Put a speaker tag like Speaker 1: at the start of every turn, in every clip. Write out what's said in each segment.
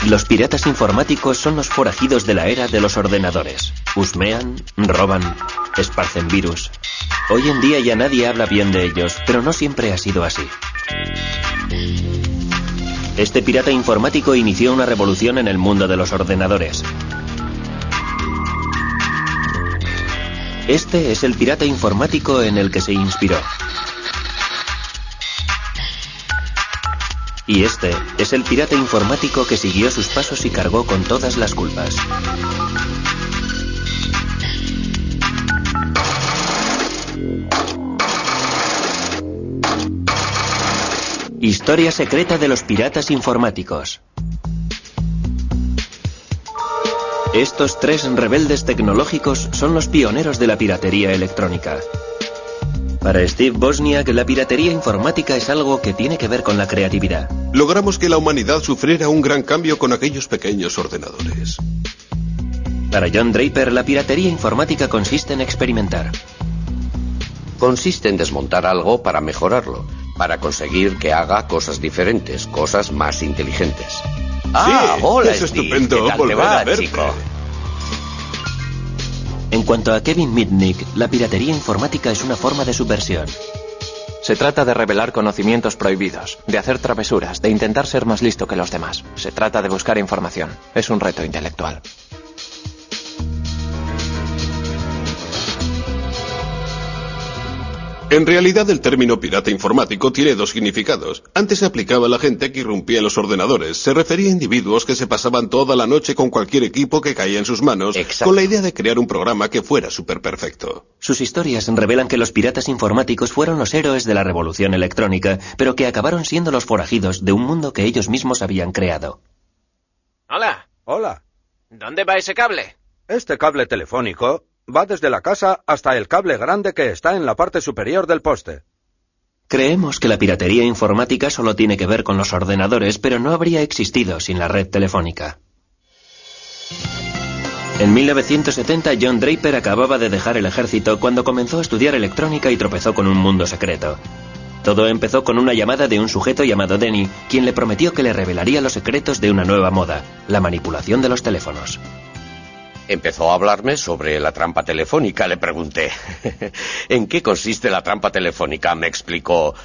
Speaker 1: Los piratas informáticos son los forajidos de la era de los ordenadores. Husmean, roban, esparcen virus. Hoy en día ya nadie habla bien de ellos, pero no siempre ha sido así. Este pirata informático inició una revolución en el mundo de los ordenadores. Este es el pirata informático en el que se inspiró. Y este es el pirata informático que siguió sus pasos y cargó con todas las culpas. Historia secreta de los piratas informáticos. Estos tres rebeldes tecnológicos son los pioneros de la piratería electrónica. Para Steve Wozniak, la piratería informática es algo que tiene que ver con la creatividad.
Speaker 2: Logramos que la humanidad sufriera un gran cambio con aquellos pequeños ordenadores.
Speaker 1: Para John Draper, la piratería informática consiste en experimentar.
Speaker 3: Consiste en desmontar algo para mejorarlo, para conseguir que haga cosas diferentes, cosas más inteligentes.
Speaker 2: Ah, sí,
Speaker 3: hola,
Speaker 2: es
Speaker 3: Steve.
Speaker 2: estupendo
Speaker 3: ¿Qué tal
Speaker 2: volver
Speaker 3: te va,
Speaker 2: a verte,
Speaker 3: chico?
Speaker 1: En cuanto a Kevin Mitnick, la piratería informática es una forma de subversión.
Speaker 4: Se trata de revelar conocimientos prohibidos, de hacer travesuras, de intentar ser más listo que los demás. Se trata de buscar información. Es un reto intelectual.
Speaker 2: En realidad, el término pirata informático tiene dos significados. Antes se aplicaba a la gente que irrumpía en los ordenadores. Se refería a individuos que se pasaban toda la noche con cualquier equipo que caía en sus manos,
Speaker 3: Exacto,
Speaker 2: con la idea de crear un programa que fuera súper perfecto.
Speaker 1: Sus historias revelan que los piratas informáticos fueron los héroes de la revolución electrónica, pero que acabaron siendo los forajidos de un mundo que ellos mismos habían creado.
Speaker 5: Hola.
Speaker 6: Hola.
Speaker 5: ¿Dónde va ese cable?
Speaker 6: Este cable telefónico va desde la casa hasta el cable grande que está en la parte superior del poste.
Speaker 1: Creemos que la piratería informática solo tiene que ver con los ordenadores, pero no habría existido sin la red telefónica. En 1970, John Draper acababa de dejar el ejército cuando comenzó a estudiar electrónica y tropezó con un mundo secreto. Todo empezó con una llamada de un sujeto llamado Denny, quien le prometió que le revelaría los secretos de una nueva moda, la manipulación de los teléfonos.
Speaker 3: Empezó a hablarme sobre la trampa telefónica. Le pregunté, ¿en qué consiste la trampa telefónica? Me explicó,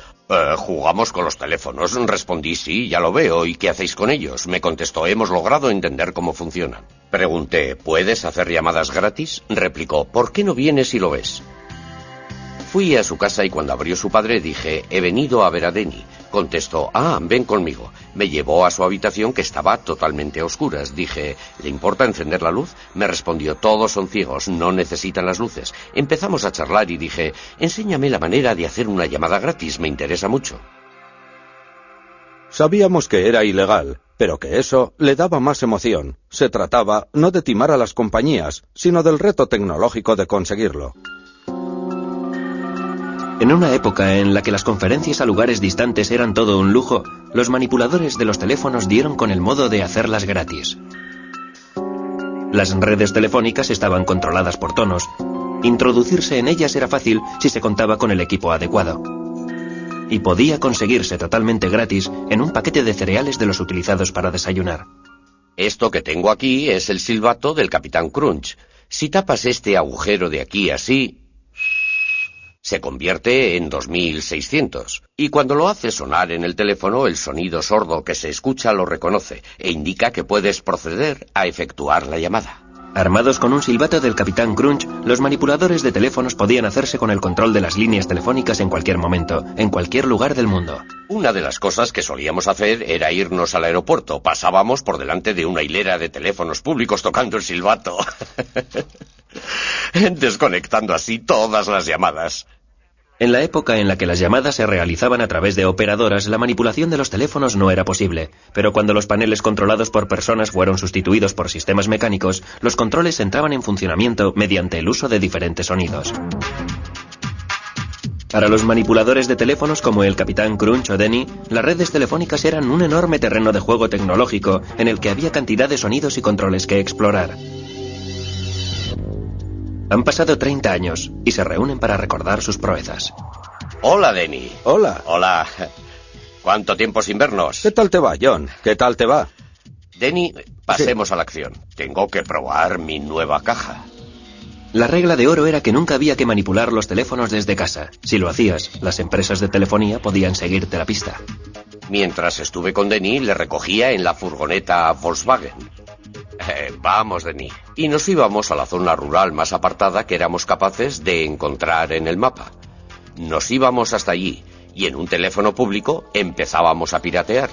Speaker 3: jugamos con los teléfonos. Respondí, sí, ya lo veo. ¿Y qué hacéis con ellos? Me contestó, hemos logrado entender cómo funcionan. Pregunté, ¿puedes hacer llamadas gratis? Replicó, ¿por qué no vienes y lo ves? Fui a su casa y cuando abrió su padre dije, he venido a ver a Denny. Contestó, ven conmigo. Me llevó a su habitación que estaba totalmente a oscuras. Dije, ¿le importa encender la luz? Me respondió, todos son ciegos, no necesitan las luces. Empezamos a charlar y dije, enséñame la manera de hacer una llamada gratis, me interesa mucho.
Speaker 6: Sabíamos que era ilegal, pero que eso le daba más emoción. Se trataba no de timar a las compañías, sino del reto tecnológico de conseguirlo.
Speaker 1: En una época en la que las conferencias a lugares distantes eran todo un lujo, los manipuladores de los teléfonos dieron con el modo de hacerlas gratis. Las redes telefónicas estaban controladas por tonos. Introducirse en ellas era fácil si se contaba con el equipo adecuado. Y podía conseguirse totalmente gratis en un paquete de cereales de los utilizados para desayunar.
Speaker 3: Esto que tengo aquí es el silbato del Capitán Crunch. Si tapas este agujero de aquí así, se convierte en 2600. Y cuando lo hace sonar en el teléfono, el sonido sordo que se escucha lo reconoce e indica que puedes proceder a efectuar la llamada.
Speaker 1: Armados con un silbato del Capitán Crunch, los manipuladores de teléfonos podían hacerse con el control de las líneas telefónicas en cualquier momento, en cualquier lugar del mundo.
Speaker 3: Una de las cosas que solíamos hacer era irnos al aeropuerto. Pasábamos por delante de una hilera de teléfonos públicos tocando el silbato. Desconectando así todas las llamadas.
Speaker 1: En la época en la que las llamadas se realizaban a través de operadoras, la manipulación de los teléfonos no era posible, pero cuando los paneles controlados por personas fueron sustituidos por sistemas mecánicos, los controles entraban en funcionamiento mediante el uso de diferentes sonidos. Para los manipuladores de teléfonos como el Capitán Crunch o Denny, las redes telefónicas eran un enorme terreno de juego tecnológico en el que había cantidad de sonidos y controles que explorar. Han pasado 30 años y se reúnen para recordar sus proezas.
Speaker 3: Hola, Denny.
Speaker 6: Hola.
Speaker 3: Hola. ¿Cuánto tiempo sin vernos?
Speaker 6: ¿Qué tal te va, John? ¿Qué tal te va?
Speaker 3: Denny, pasemos a la acción. Tengo que probar mi nueva caja.
Speaker 1: La regla de oro era que nunca había que manipular los teléfonos desde casa. Si lo hacías, las empresas de telefonía podían seguirte la pista.
Speaker 3: Mientras estuve con Denny, le recogía en la furgoneta Volkswagen. Vamos, Denny. Y nos íbamos a la zona rural más apartada que éramos capaces de encontrar en el mapa. Nos íbamos hasta allí y en un teléfono público empezábamos a piratear.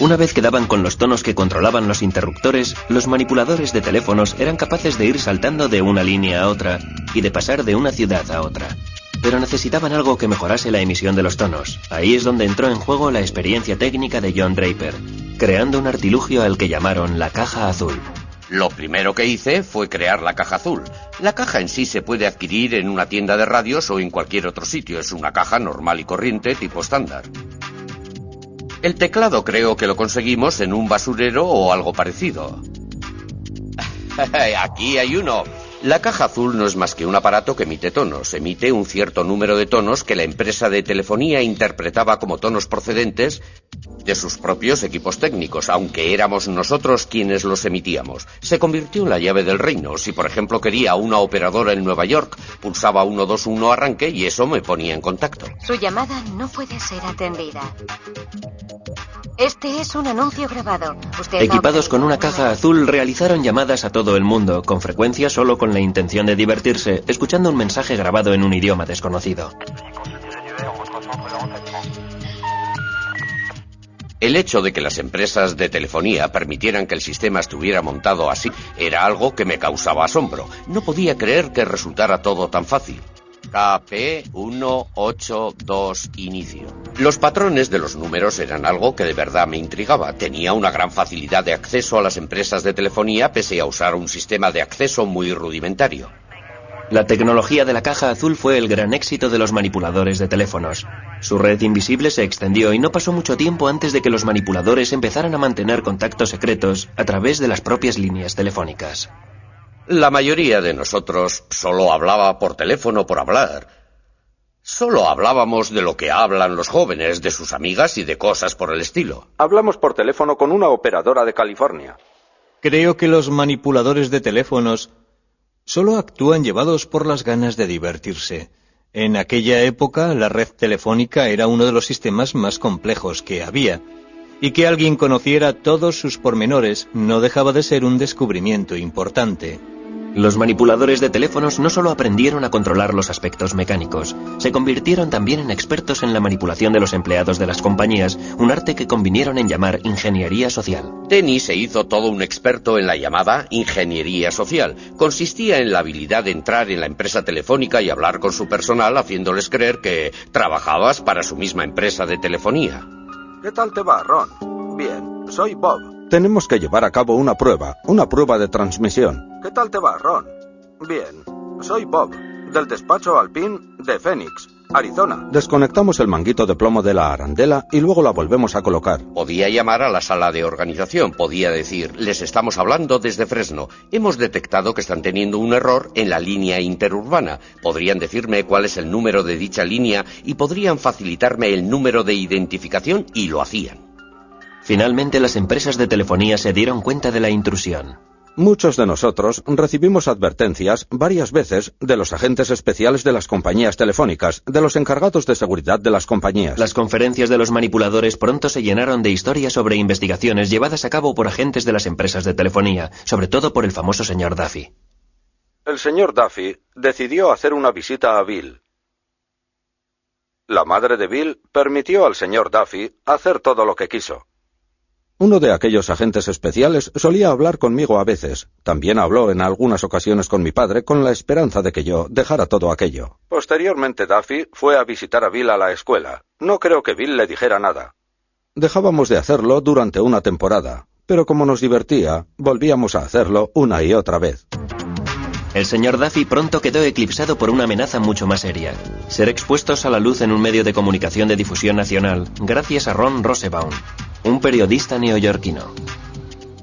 Speaker 1: Una vez que daban con los tonos que controlaban los interruptores, los manipuladores de teléfonos eran capaces de ir saltando de una línea a otra y de pasar de una ciudad a otra. Pero necesitaban algo que mejorase la emisión de los tonos. Ahí es donde entró en juego la experiencia técnica de John Draper, creando un artilugio al que llamaron la caja azul.
Speaker 3: Lo primero que hice fue crear la caja azul. La caja en sí se puede adquirir en una tienda de radios o en cualquier otro sitio. Es una caja normal y corriente tipo estándar. El teclado creo que lo conseguimos en un basurero o algo parecido. Aquí hay uno. La caja azul no es más que un aparato que emite tonos. Emite un cierto número de tonos que la empresa de telefonía interpretaba como tonos procedentes de sus propios equipos técnicos, aunque éramos nosotros quienes los emitíamos. Se convirtió en la llave del reino. Si, por ejemplo, quería una operadora en Nueva York, pulsaba 121 arranque y eso me ponía en contacto.
Speaker 7: Su llamada no puede ser atendida. Este es un anuncio grabado.
Speaker 1: Equipados con una caja azul, realizaron llamadas a todo el mundo, con frecuencia solo con la intención de divertirse, escuchando un mensaje grabado en un idioma desconocido.
Speaker 3: El hecho de que las empresas de telefonía permitieran que el sistema estuviera montado así era algo que me causaba asombro. No podía creer que resultara todo tan fácil. KP182 inicio. Los patrones de los números eran algo que de verdad me intrigaba. Tenía una gran facilidad de acceso a las empresas de telefonía pese a usar un sistema de acceso muy rudimentario.
Speaker 1: La tecnología de la caja azul fue el gran éxito de los manipuladores de teléfonos. Su red invisible se extendió y no pasó mucho tiempo antes de que los manipuladores empezaran a mantener contactos secretos a través de las propias líneas telefónicas.
Speaker 3: La mayoría de nosotros solo hablaba por teléfono por hablar. Solo hablábamos de lo que hablan los jóvenes, de sus amigas y de cosas por el estilo.
Speaker 6: Hablamos por teléfono con una operadora de California.
Speaker 8: Creo que los manipuladores de teléfonos solo actúan llevados por las ganas de divertirse. En aquella época, la red telefónica era uno de los sistemas más complejos que había, y que alguien conociera todos sus pormenores no dejaba de ser un descubrimiento importante.
Speaker 1: Los manipuladores de teléfonos no solo aprendieron a controlar los aspectos mecánicos, se convirtieron también en expertos en la manipulación de los empleados de las compañías, un arte que convinieron en llamar ingeniería social.
Speaker 3: Denny se hizo todo un experto en la llamada ingeniería social. Consistía en la habilidad de entrar en la empresa telefónica y hablar con su personal haciéndoles creer que trabajabas para su misma empresa de telefonía.
Speaker 6: ¿Qué tal te va, Ron? Bien, soy Bob. Tenemos que llevar a cabo una prueba de transmisión. ¿Qué tal te va, Ron? Bien, soy Bob, del despacho Alpine de Phoenix, Arizona. Desconectamos el manguito de plomo de la arandela y luego la volvemos a colocar.
Speaker 3: Podía llamar a la sala de organización, podía decir, les estamos hablando desde Fresno. Hemos detectado que están teniendo un error en la línea interurbana. Podrían decirme cuál es el número de dicha línea y podrían facilitarme el número de identificación y lo hacían.
Speaker 1: Finalmente las empresas de telefonía se dieron cuenta de la intrusión.
Speaker 6: Muchos de nosotros recibimos advertencias varias veces de los agentes especiales de las compañías telefónicas, de los encargados de seguridad de las compañías.
Speaker 1: Las conferencias de los manipuladores pronto se llenaron de historias sobre investigaciones llevadas a cabo por agentes de las empresas de telefonía, sobre todo por el famoso señor Duffy.
Speaker 6: El señor Duffy decidió hacer una visita a Bill. La madre de Bill permitió al señor Duffy hacer todo lo que quiso. Uno de aquellos agentes especiales solía hablar conmigo a veces. También habló en algunas ocasiones con mi padre con la esperanza de que yo dejara todo aquello. Posteriormente Duffy fue a visitar a Bill a la escuela. No creo que Bill le dijera nada. Dejábamos de hacerlo durante una temporada, pero como nos divertía, volvíamos a hacerlo una y otra vez.
Speaker 1: El señor Duffy pronto quedó eclipsado por una amenaza mucho más seria: ser expuestos a la luz en un medio de comunicación de difusión nacional, gracias a Ron Rosenbaum, un periodista neoyorquino.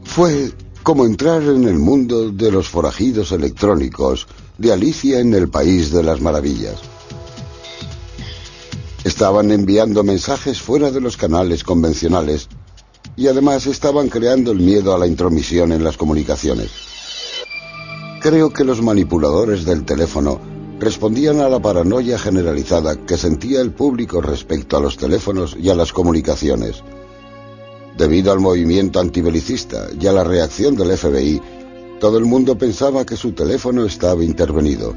Speaker 9: Fue como entrar en el mundo de los forajidos electrónicos de Alicia en el País de las Maravillas. Estaban enviando mensajes fuera de los canales convencionales y además estaban creando el miedo a la intromisión en las comunicaciones. Creo que los manipuladores del teléfono respondían a la paranoia generalizada que sentía el público respecto a los teléfonos y a las comunicaciones. Debido al movimiento antibelicista y a la reacción del FBI, todo el mundo pensaba que su teléfono estaba intervenido.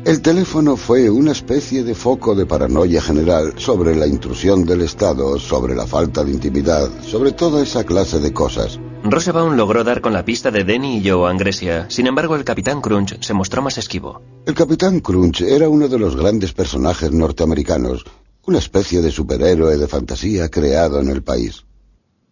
Speaker 9: El teléfono fue una especie de foco de paranoia general sobre la intrusión del Estado, sobre la falta de intimidad, sobre toda esa clase de cosas.
Speaker 1: Rosenbaum logró dar con la pista de Denny y Joe Angresia. Sin embargo, el Capitán Crunch se mostró más esquivo.
Speaker 9: El Capitán Crunch era uno de los grandes personajes norteamericanos, una especie de superhéroe de fantasía creado en el país.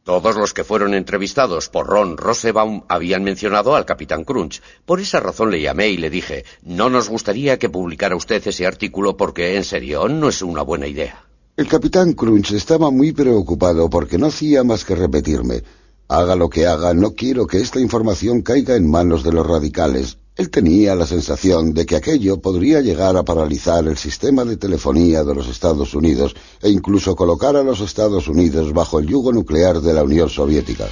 Speaker 3: Todos los que fueron entrevistados por Ron Rosenbaum habían mencionado al Capitán Crunch. Por esa razón le llamé y le dije, no nos gustaría que publicara usted ese artículo porque, en serio, no es una buena idea.
Speaker 9: El Capitán Crunch estaba muy preocupado porque no hacía más que repetirme, haga lo que haga, no quiero que esta información caiga en manos de los radicales. Él tenía la sensación de que aquello podría llegar a paralizar el sistema de telefonía de los Estados Unidos e incluso colocar a los Estados Unidos bajo el yugo nuclear de la Unión Soviética.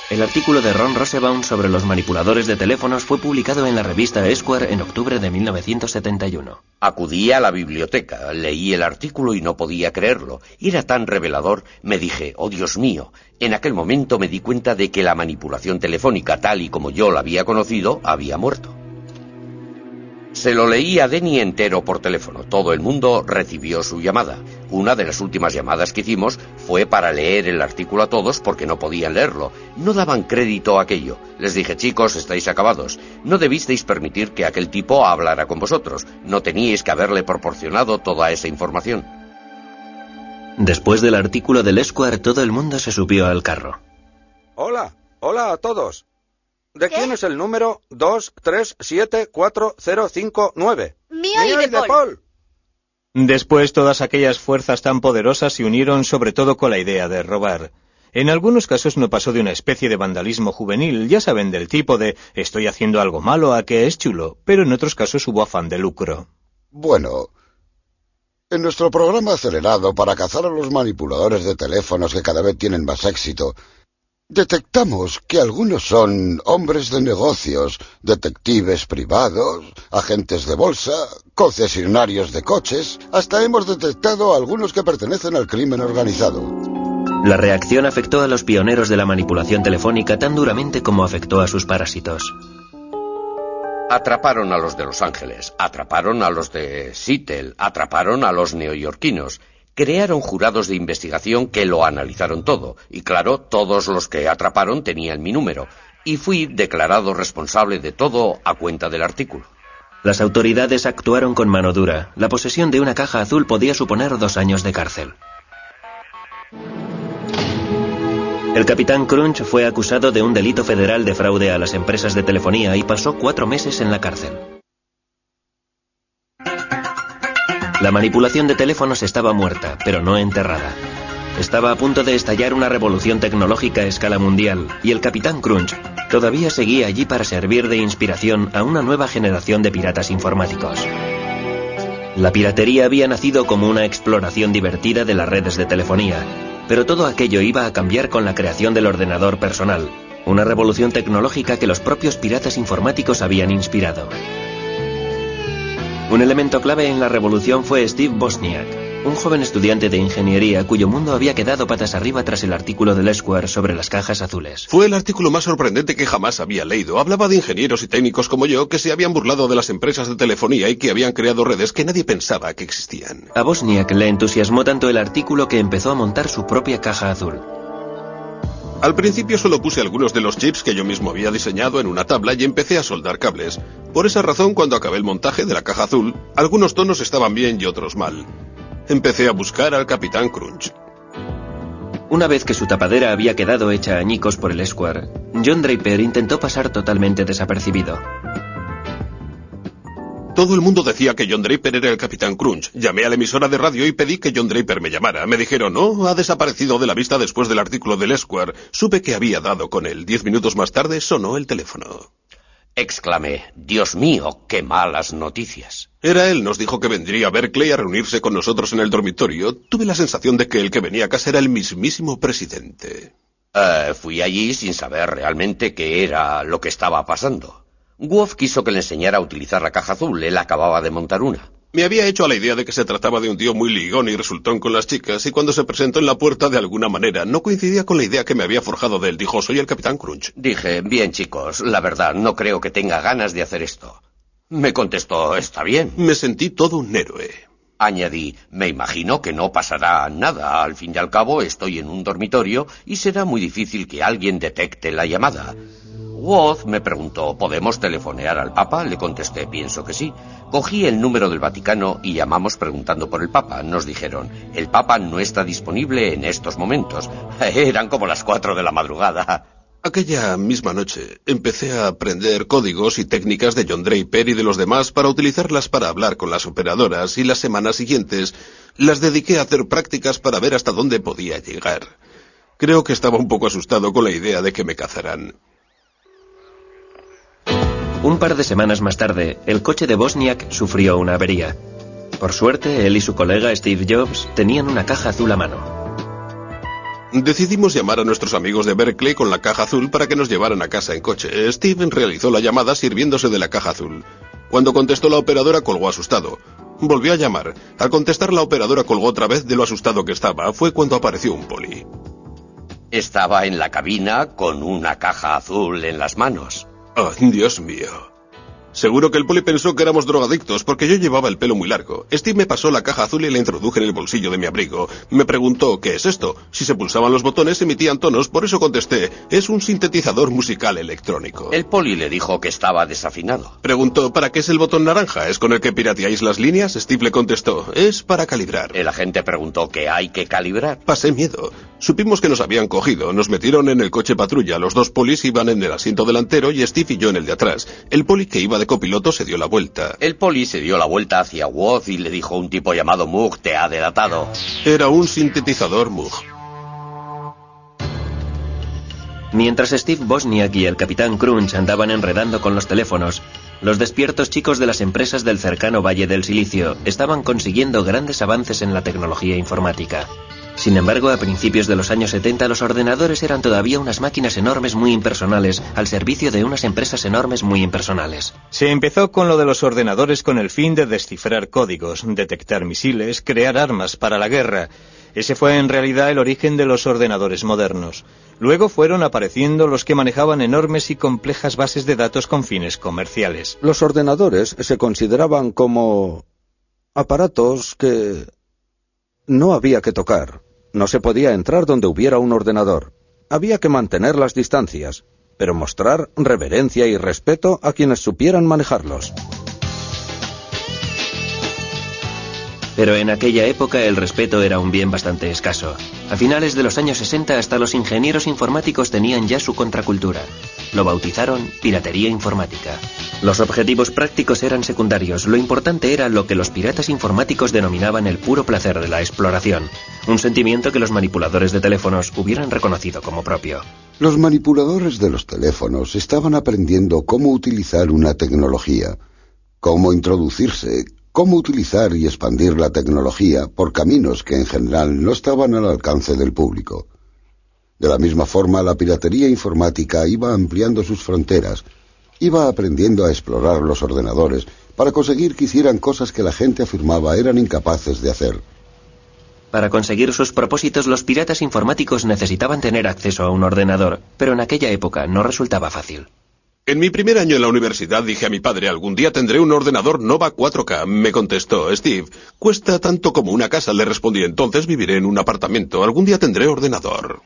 Speaker 1: El artículo de Ron Rosenbaum sobre los manipuladores de teléfonos fue publicado en la revista Esquire en octubre de 1971.
Speaker 3: Acudí a la biblioteca, leí el artículo y no podía creerlo. Era tan revelador, me dije, oh Dios mío. En aquel momento me di cuenta de que la manipulación telefónica, tal y como yo la había conocido, había muerto. Se lo leí a Denny entero por teléfono. Todo el mundo recibió su llamada. Una de las últimas llamadas que hicimos fue para leer el artículo a todos porque no podían leerlo. No daban crédito a aquello. Les dije, chicos, estáis acabados. No debisteis permitir que aquel tipo hablara con vosotros. No teníais que haberle proporcionado toda esa información.
Speaker 1: Después del artículo del Esquire, todo el mundo se subió al carro.
Speaker 6: Hola a todos. ¿De quién es el número 2374059?
Speaker 10: Mío y de Paul.
Speaker 8: Después, todas aquellas fuerzas tan poderosas se unieron sobre todo con la idea de robar. En algunos casos no pasó de una especie de vandalismo juvenil, ya saben, del tipo de estoy haciendo algo malo a que es chulo, pero en otros casos hubo afán de lucro.
Speaker 9: Bueno, en nuestro programa acelerado para cazar a los manipuladores de teléfonos que cada vez tienen más éxito, detectamos que algunos son hombres de negocios, detectives privados, agentes de bolsa, concesionarios de coches, hasta hemos detectado a algunos que pertenecen al crimen organizado.
Speaker 1: La reacción afectó a los pioneros de la manipulación telefónica tan duramente como afectó a sus parásitos.
Speaker 3: Atraparon a los de Los Ángeles, atraparon a los de Seattle, atraparon a los neoyorquinos. Crearon jurados de investigación que lo analizaron todo. Y claro, todos los que atraparon tenían mi número. Y fui declarado responsable de todo a cuenta del artículo.
Speaker 1: Las autoridades actuaron con mano dura. La posesión de una caja azul podía suponer 2 años de cárcel. El Capitán Crunch fue acusado de un delito federal de fraude a las empresas de telefonía y pasó 4 meses en la cárcel. La manipulación de teléfonos estaba muerta, pero no enterrada. Estaba a punto de estallar una revolución tecnológica a escala mundial, y el Capitán Crunch todavía seguía allí para servir de inspiración a una nueva generación de piratas informáticos. La piratería había nacido como una exploración divertida de las redes de telefonía, pero todo aquello iba a cambiar con la creación del ordenador personal, una revolución tecnológica que los propios piratas informáticos habían inspirado. Un elemento clave en la revolución fue Steve Wozniak, un joven estudiante de ingeniería cuyo mundo había quedado patas arriba tras el artículo del Esquire sobre las cajas azules.
Speaker 2: Fue el artículo más sorprendente que jamás había leído. Hablaba de ingenieros y técnicos como yo que se habían burlado de las empresas de telefonía y que habían creado redes que nadie pensaba que existían.
Speaker 1: A Wozniak le entusiasmó tanto el artículo que empezó a montar su propia caja azul.
Speaker 2: Al principio solo puse algunos de los chips que yo mismo había diseñado en una tabla y empecé a soldar cables. Por esa razón, cuando acabé el montaje de la caja azul, algunos tonos estaban bien y otros mal. Empecé a buscar al Capitán Crunch.
Speaker 1: Una vez que su tapadera había quedado hecha añicos por el Esquire, John Draper intentó pasar totalmente desapercibido.
Speaker 2: Todo el mundo decía que John Draper era el Capitán Crunch. Llamé a la emisora de radio y pedí que John Draper me llamara. Me dijeron, no, ha desaparecido de la vista después del artículo del Esquire. Supe que había dado con él. 10 minutos más tarde sonó el teléfono.
Speaker 3: Exclamé, Dios mío, qué malas noticias.
Speaker 2: Era él, nos dijo que vendría a Berkeley a reunirse con nosotros en el dormitorio. Tuve la sensación de que el que venía a casa era el mismísimo presidente.
Speaker 3: Fui allí sin saber realmente qué era lo que estaba pasando. Wolf quiso que le enseñara a utilizar la caja azul, él acababa de montar una.
Speaker 2: Me había hecho a la idea de que se trataba de un tío muy ligón y resultón con las chicas, y cuando se presentó en la puerta de alguna manera no coincidía con la idea que me había forjado de él. Dijo, soy el Capitán Crunch.
Speaker 3: Dije, bien chicos, la verdad, no creo que tenga ganas de hacer esto. Me contestó, está bien.
Speaker 2: Me sentí todo un héroe.
Speaker 3: Añadí, me imagino que no pasará nada. Al fin y al cabo estoy en un dormitorio y será muy difícil que alguien detecte la llamada. Woz me preguntó, ¿podemos telefonear al Papa? Le contesté, pienso que sí. Cogí el número del Vaticano y llamamos preguntando por el Papa. Nos dijeron, el Papa no está disponible en estos momentos. Eran como las 4 de la madrugada.
Speaker 2: Aquella misma noche empecé a aprender códigos y técnicas de John Draper y de los demás para utilizarlas para hablar con las operadoras, y las semanas siguientes las dediqué a hacer prácticas para ver hasta dónde podía llegar. Creo que estaba un poco asustado con la idea de que me cazaran.
Speaker 1: Un par de semanas más tarde, el coche de Wozniak sufrió una avería. Por suerte, él y su colega Steve Jobs tenían una caja azul a mano.
Speaker 2: Decidimos llamar a nuestros amigos de Berkeley con la caja azul para que nos llevaran a casa en coche. Steve realizó la llamada sirviéndose de la caja azul. Cuando contestó la operadora colgó asustado. Volvió a llamar. Al contestar la operadora colgó otra vez de lo asustado que estaba. Fue cuando apareció un poli.
Speaker 3: Estaba en la cabina con una caja azul en las manos.
Speaker 2: Oh, Dios mío. Seguro que el poli pensó que éramos drogadictos, porque yo llevaba el pelo muy largo. Steve me pasó la caja azul y la introduje en el bolsillo de mi abrigo. Me preguntó, ¿qué es esto? Si se pulsaban los botones emitían tonos, por eso contesté, es un sintetizador musical electrónico.
Speaker 3: El poli le dijo que estaba desafinado.
Speaker 2: Preguntó, ¿para qué es el botón naranja? ¿Es con el que pirateáis las líneas? Steve le contestó, es para calibrar.
Speaker 3: El agente preguntó, ¿qué hay que calibrar?
Speaker 2: Pasé miedo. Supimos que nos habían cogido, nos metieron en el coche patrulla, los dos polis iban en el asiento delantero y Steve y yo en el de atrás. El poli que iba de copiloto se dio la vuelta.
Speaker 3: El poli se dio la vuelta hacia Woz y le dijo, un tipo llamado Moog te ha delatado.
Speaker 2: Era un sintetizador Moog.
Speaker 1: Mientras Steve Wozniak y el Capitán Crunch andaban enredando con los teléfonos, los despiertos chicos de las empresas del cercano Valle del Silicio estaban consiguiendo grandes avances en la tecnología informática. Sin embargo, a principios de los años 70 los ordenadores eran todavía unas máquinas enormes muy impersonales al servicio de unas empresas enormes muy impersonales.
Speaker 8: Se empezó con lo de los ordenadores con el fin de descifrar códigos, detectar misiles, crear armas para la guerra. Ese fue en realidad el origen de los ordenadores modernos. Luego fueron apareciendo los que manejaban enormes y complejas bases de datos con fines comerciales.
Speaker 6: Los ordenadores se consideraban como aparatos que no había que tocar. No se podía entrar donde hubiera un ordenador. Había que mantener las distancias, pero mostrar reverencia y respeto a quienes supieran manejarlos.
Speaker 1: Pero en aquella época el respeto era un bien bastante escaso. A finales de los años 60 hasta los ingenieros informáticos tenían ya su contracultura. Lo bautizaron piratería informática. Los objetivos prácticos eran secundarios, lo importante era lo que los piratas informáticos denominaban el puro placer de la exploración, un sentimiento que los manipuladores de teléfonos hubieran reconocido como propio.
Speaker 9: Los manipuladores de los teléfonos estaban aprendiendo cómo utilizar una tecnología, cómo introducirse, cómo utilizar y expandir la tecnología por caminos que en general no estaban al alcance del público. De la misma forma, la piratería informática iba ampliando sus fronteras, iba aprendiendo a explorar los ordenadores para conseguir que hicieran cosas que la gente afirmaba eran incapaces de hacer.
Speaker 1: Para conseguir sus propósitos, los piratas informáticos necesitaban tener acceso a un ordenador, pero en aquella época no resultaba fácil.
Speaker 2: En mi primer año en la universidad dije a mi padre, algún día tendré un ordenador Nova 4K. Me contestó, Steve, cuesta tanto como una casa. Le respondí, entonces viviré en un apartamento. Algún día tendré ordenador.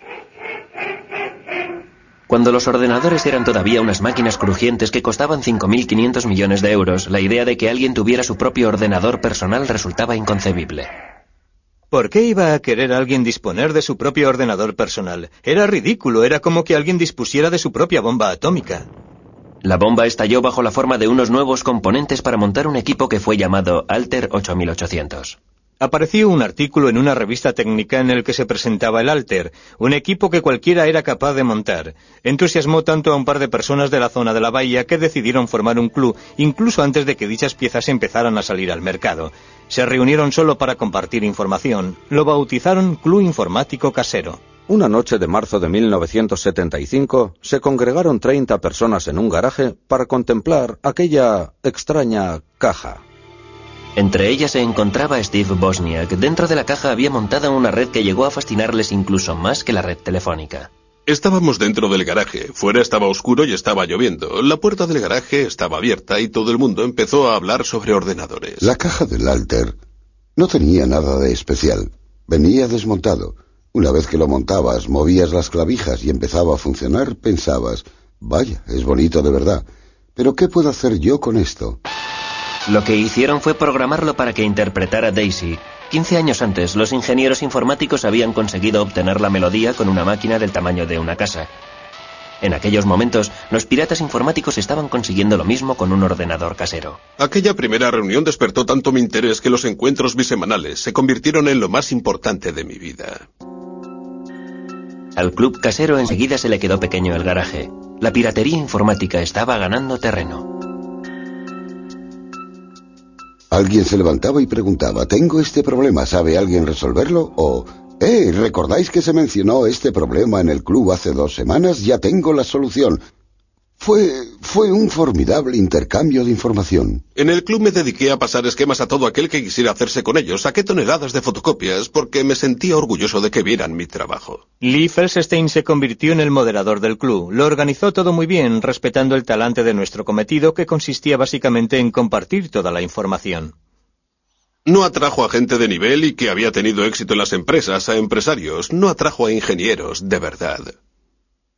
Speaker 1: Cuando los ordenadores eran todavía unas máquinas crujientes que costaban 5.500 millones de euros, la idea de que alguien tuviera su propio ordenador personal resultaba inconcebible.
Speaker 8: ¿Por qué iba a querer alguien disponer de su propio ordenador personal? Era ridículo, era como que alguien dispusiera de su propia bomba atómica.
Speaker 1: La bomba estalló bajo la forma de unos nuevos componentes para montar un equipo que fue llamado Altair 8800.
Speaker 8: Apareció un artículo en una revista técnica en el que se presentaba el Alter, un equipo que cualquiera era capaz de montar. Entusiasmó tanto a un par de personas de la zona de la bahía que decidieron formar un club, incluso antes de que dichas piezas empezaran a salir al mercado. Se reunieron solo para compartir información. Lo bautizaron Club Informático Casero.
Speaker 6: Una noche de marzo de 1975 se congregaron 30 personas en un garaje para contemplar aquella extraña caja.
Speaker 1: Entre ellas se encontraba Steve Wozniak. Dentro de la caja había montada una red que llegó a fascinarles incluso más que la red telefónica.
Speaker 2: Estábamos dentro del garaje. Fuera estaba oscuro y estaba lloviendo. La puerta del garaje estaba abierta y todo el mundo empezó a hablar sobre ordenadores.
Speaker 9: La caja del Alter no tenía nada de especial. Venía desmontado. Una vez que lo montabas, movías las clavijas y empezaba a funcionar, pensabas, vaya, es bonito de verdad. Pero ¿qué puedo hacer yo con esto?
Speaker 1: Lo que hicieron fue programarlo para que interpretara Daisy. 15 años antes, los ingenieros informáticos habían conseguido obtener la melodía con una máquina del tamaño de una casa. En aquellos momentos, los piratas informáticos estaban consiguiendo lo mismo con un ordenador casero.
Speaker 2: Aquella primera reunión despertó tanto mi interés que los encuentros bisemanales se convirtieron en lo más importante de mi vida.
Speaker 1: Al club casero enseguida se le quedó pequeño el garaje. La piratería informática estaba ganando terreno.
Speaker 9: Alguien se levantaba y preguntaba, ¿tengo este problema? ¿Sabe alguien resolverlo? O, ¿recordáis que se mencionó este problema en el club hace 2 semanas? Ya tengo la solución. Fue un formidable intercambio de información.
Speaker 2: En el club me dediqué a pasar esquemas a todo aquel que quisiera hacerse con ellos. Saqué toneladas de fotocopias porque me sentía orgulloso de que vieran mi trabajo.
Speaker 8: Lee Felsenstein se convirtió en el moderador del club. Lo organizó todo muy bien, respetando el talante de nuestro cometido, que consistía básicamente en compartir toda la información.
Speaker 2: No atrajo a gente de nivel y que había tenido éxito en las empresas, a empresarios. No atrajo a ingenieros, de verdad.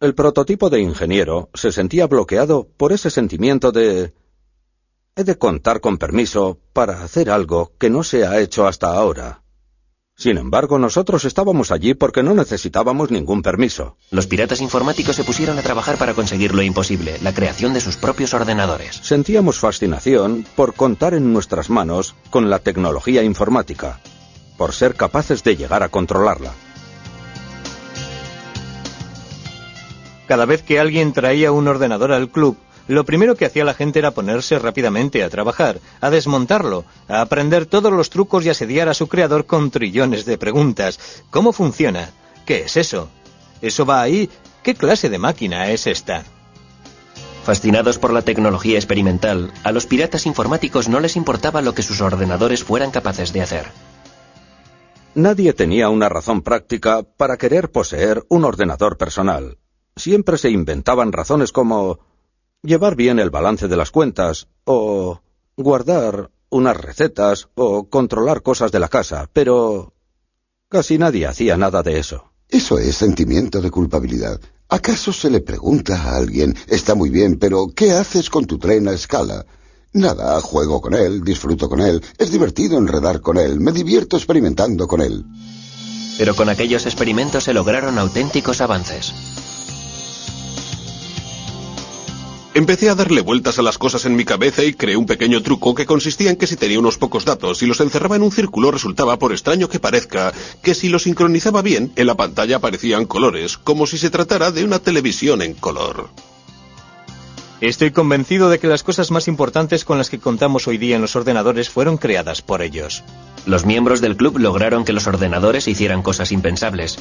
Speaker 6: El prototipo de ingeniero se sentía bloqueado por ese sentimiento de... He de contar con permiso para hacer algo que no se ha hecho hasta ahora. Sin embargo, nosotros estábamos allí porque no necesitábamos ningún permiso.
Speaker 1: Los piratas informáticos se pusieron a trabajar para conseguir lo imposible, la creación de sus propios ordenadores.
Speaker 6: Sentíamos fascinación por contar en nuestras manos con la tecnología informática, por ser capaces de llegar a controlarla.
Speaker 8: Cada vez que alguien traía un ordenador al club, lo primero que hacía la gente era ponerse rápidamente a trabajar, a desmontarlo, a aprender todos los trucos y asediar a su creador con trillones de preguntas. ¿Cómo funciona? ¿Qué es eso? ¿Eso va ahí? ¿Qué clase de máquina es esta?
Speaker 1: Fascinados por la tecnología experimental, a los piratas informáticos no les importaba lo que sus ordenadores fueran capaces de hacer.
Speaker 6: Nadie tenía una razón práctica para querer poseer un ordenador personal. Siempre se inventaban razones como llevar bien el balance de las cuentas, o guardar unas recetas, o controlar cosas de la casa, pero casi nadie hacía nada de eso.
Speaker 9: Eso es sentimiento de culpabilidad. ¿Acaso se le pregunta a alguien, está muy bien, pero ¿qué haces con tu tren a escala? Nada, juego con él, disfruto con él, es divertido enredar con él, me divierto experimentando con él.
Speaker 1: Pero con aquellos experimentos se lograron auténticos avances.
Speaker 2: Empecé a darle vueltas a las cosas en mi cabeza y creé un pequeño truco que consistía en que si tenía unos pocos datos y los encerraba en un círculo, resultaba, por extraño que parezca, que si los sincronizaba bien, en la pantalla aparecían colores, como si se tratara de una televisión en color.
Speaker 8: Estoy convencido de que las cosas más importantes con las que contamos hoy día en los ordenadores fueron creadas por ellos.
Speaker 1: Los miembros del club lograron que los ordenadores hicieran cosas impensables.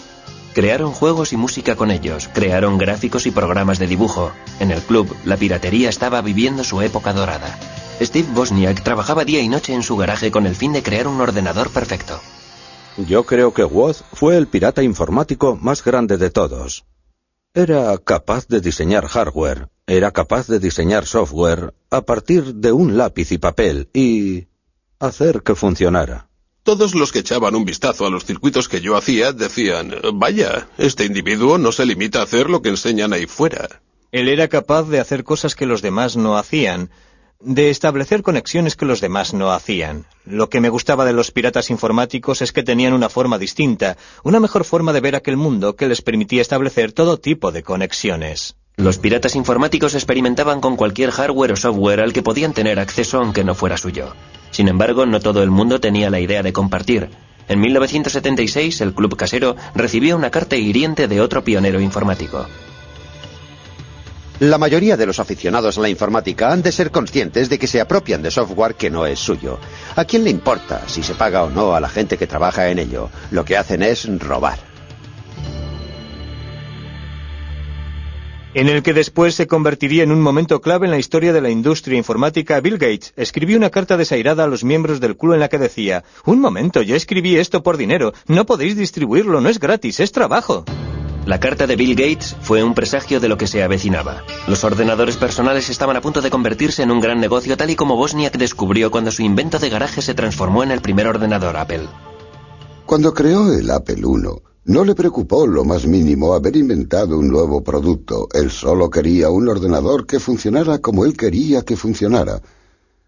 Speaker 1: Crearon juegos y música con ellos, crearon gráficos y programas de dibujo. En el club, la piratería estaba viviendo su época dorada. Steve Wozniak trabajaba día y noche en su garaje con el fin de crear un ordenador perfecto.
Speaker 6: Yo creo que Woz fue el pirata informático más grande de todos. Era capaz de diseñar hardware, era capaz de diseñar software a partir de un lápiz y papel y hacer que funcionara.
Speaker 2: Todos los que echaban un vistazo a los circuitos que yo hacía decían, vaya, este individuo no se limita a hacer lo que enseñan ahí fuera.
Speaker 8: Él era capaz de hacer cosas que los demás no hacían, de establecer conexiones que los demás no hacían. Lo que me gustaba de los piratas informáticos es que tenían una forma distinta, una mejor forma de ver aquel mundo que les permitía establecer todo tipo de conexiones.
Speaker 1: Los piratas informáticos experimentaban con cualquier hardware o software al que podían tener acceso aunque no fuera suyo. Sin embargo, no todo el mundo tenía la idea de compartir. En 1976, el Club Casero recibió una carta hiriente de otro pionero informático.
Speaker 10: La mayoría de los aficionados a la informática han de ser conscientes de que se apropian de software que no es suyo. ¿A quién le importa si se paga o no a la gente que trabaja en ello? Lo que hacen es robar.
Speaker 8: En el que después se convertiría en un momento clave en la historia de la industria informática, Bill Gates escribió una carta desairada a los miembros del club en la que decía: «Un momento, yo escribí esto por dinero, no podéis distribuirlo, no es gratis, es trabajo».
Speaker 1: La carta de Bill Gates fue un presagio de lo que se avecinaba. Los ordenadores personales estaban a punto de convertirse en un gran negocio, tal y como Wozniak descubrió cuando su invento de garaje se transformó en el primer ordenador Apple.
Speaker 9: Cuando creó el Apple I, no le preocupó lo más mínimo haber inventado un nuevo producto. Él solo quería un ordenador que funcionara como él quería que funcionara,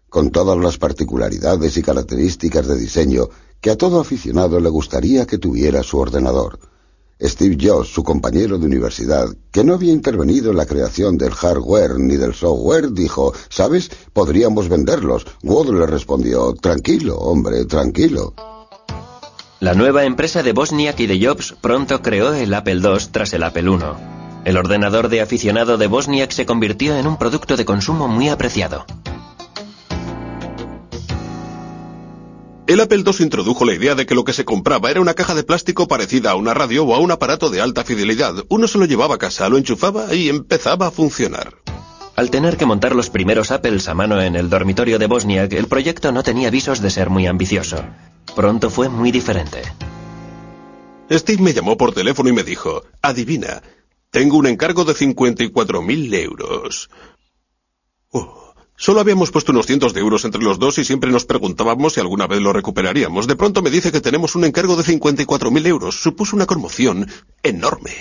Speaker 9: con todas las particularidades y características de diseño que a todo aficionado le gustaría que tuviera su ordenador. Steve Jobs, su compañero de universidad, que no había intervenido en la creación del hardware ni del software, dijo: «¿Sabes? Podríamos venderlos». Wood le respondió: «Tranquilo, hombre, tranquilo».
Speaker 1: La nueva empresa de Wozniak y de Jobs pronto creó el Apple II tras el Apple I. El ordenador de aficionado de Wozniak se convirtió en un producto de consumo muy apreciado.
Speaker 2: El Apple II introdujo la idea de que lo que se compraba era una caja de plástico parecida a una radio o a un aparato de alta fidelidad. Uno se lo llevaba a casa, lo enchufaba y empezaba a funcionar.
Speaker 1: Al tener que montar los primeros Apples a mano en el dormitorio de Wozniak, el proyecto no tenía visos de ser muy ambicioso. Pronto fue muy diferente.
Speaker 2: Steve me llamó por teléfono y me dijo: «Adivina, tengo un encargo de 54.000 euros». Solo habíamos puesto unos cientos de euros entre los dos y siempre nos preguntábamos si alguna vez lo recuperaríamos. De pronto me dice que tenemos un encargo de 54.000 euros. Supuso una conmoción enorme.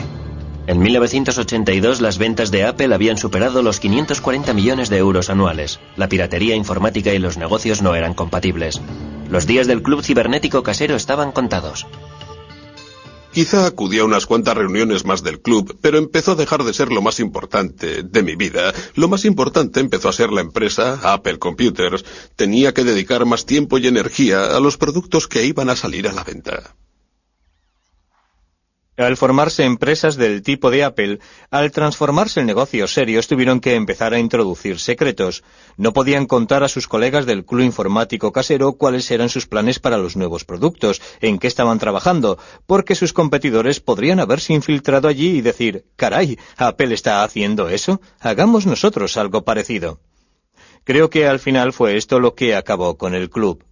Speaker 1: En 1982 las ventas de Apple habían superado los 540 millones de euros anuales. La piratería informática y los negocios no eran compatibles. Los días del club cibernético casero estaban contados.
Speaker 2: Quizá acudí a unas cuantas reuniones más del club, pero empezó a dejar de ser lo más importante de mi vida. Lo más importante empezó a ser la empresa, Apple Computers. Tenía que dedicar más tiempo y energía a los productos que iban a salir a la venta.
Speaker 8: Al formarse empresas del tipo de Apple, al transformarse en negocios serios, tuvieron que empezar a introducir secretos. No podían contar a sus colegas del club informático casero cuáles eran sus planes para los nuevos productos, en qué estaban trabajando, porque sus competidores podrían haberse infiltrado allí y decir: «Caray, ¿Apple está haciendo eso? Hagamos nosotros algo parecido». Creo que al final fue esto lo que acabó con el club.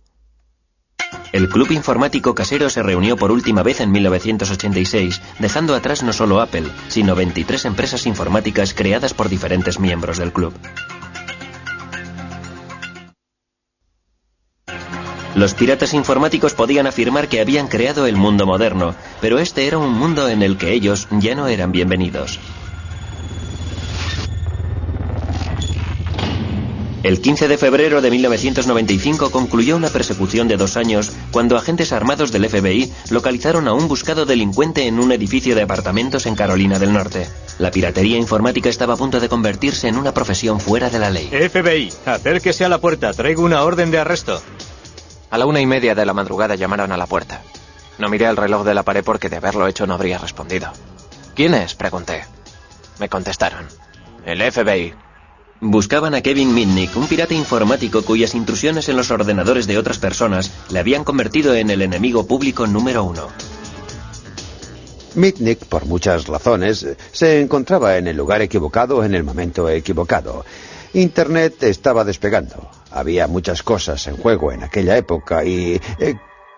Speaker 1: El Club Informático Casero se reunió por última vez en 1986, dejando atrás no solo Apple, sino 23 empresas informáticas creadas por diferentes miembros del club. Los piratas informáticos podían afirmar que habían creado el mundo moderno, pero este era un mundo en el que ellos ya no eran bienvenidos. El 15 de febrero de 1995 concluyó una persecución de 2 años cuando agentes armados del FBI localizaron a un buscado delincuente en un edificio de apartamentos en Carolina del Norte. La piratería informática estaba a punto de convertirse en una profesión fuera de la ley.
Speaker 8: FBI, acérquese a la puerta, traigo una orden de arresto.
Speaker 4: A la 1:30 de la madrugada llamaron a la puerta. No miré el reloj de la pared porque de haberlo hecho no habría respondido. ¿Quién es?, pregunté. Me contestaron: el FBI.
Speaker 1: Buscaban a Kevin Mitnick, un pirata informático cuyas intrusiones en los ordenadores de otras personas le habían convertido en el enemigo público número 1.
Speaker 10: Mitnick, por muchas razones, se encontraba en el lugar equivocado en el momento equivocado. Internet estaba despegando. Había muchas cosas en juego en aquella época y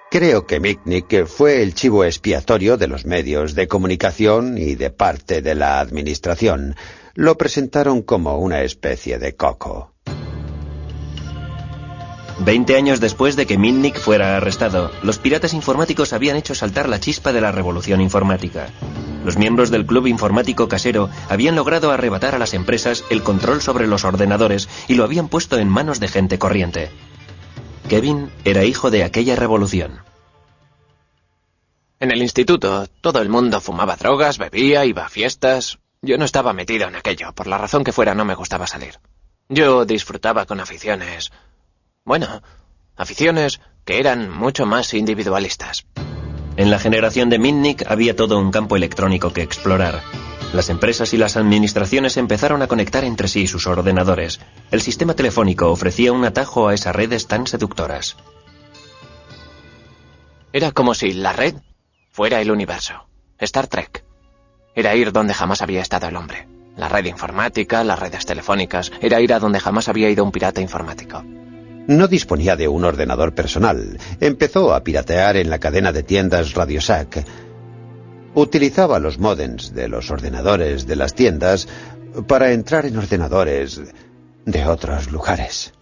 Speaker 10: creo que Mitnick fue el chivo expiatorio de los medios de comunicación y de parte de la administración. Lo presentaron como una especie de coco.
Speaker 1: 20 años después de que Mitnick fuera arrestado, los piratas informáticos habían hecho saltar la chispa de la revolución informática. Los miembros del Club Informático Casero habían logrado arrebatar a las empresas el control sobre los ordenadores y lo habían puesto en manos de gente corriente. Kevin era hijo de aquella revolución.
Speaker 4: En el instituto, todo el mundo fumaba drogas, bebía, iba a fiestas. Yo no estaba metido en aquello. Por la razón que fuera, no me gustaba salir. Yo disfrutaba con aficiones, bueno, Aficiones que eran mucho más individualistas.
Speaker 1: En la generación de Mitnick había todo un campo electrónico que explorar. Las empresas y las administraciones empezaron a conectar entre sí sus ordenadores. El sistema telefónico ofrecía un atajo a esas redes tan seductoras.
Speaker 4: Era como si la red fuera el universo. Star Trek. Era ir donde jamás había estado el hombre. La red informática, las redes telefónicas, era ir a donde jamás había ido un pirata informático.
Speaker 10: No disponía de un ordenador personal. Empezó a piratear en la cadena de tiendas Radio Shack. Utilizaba los módems de los ordenadores de las tiendas para entrar en ordenadores de otros lugares.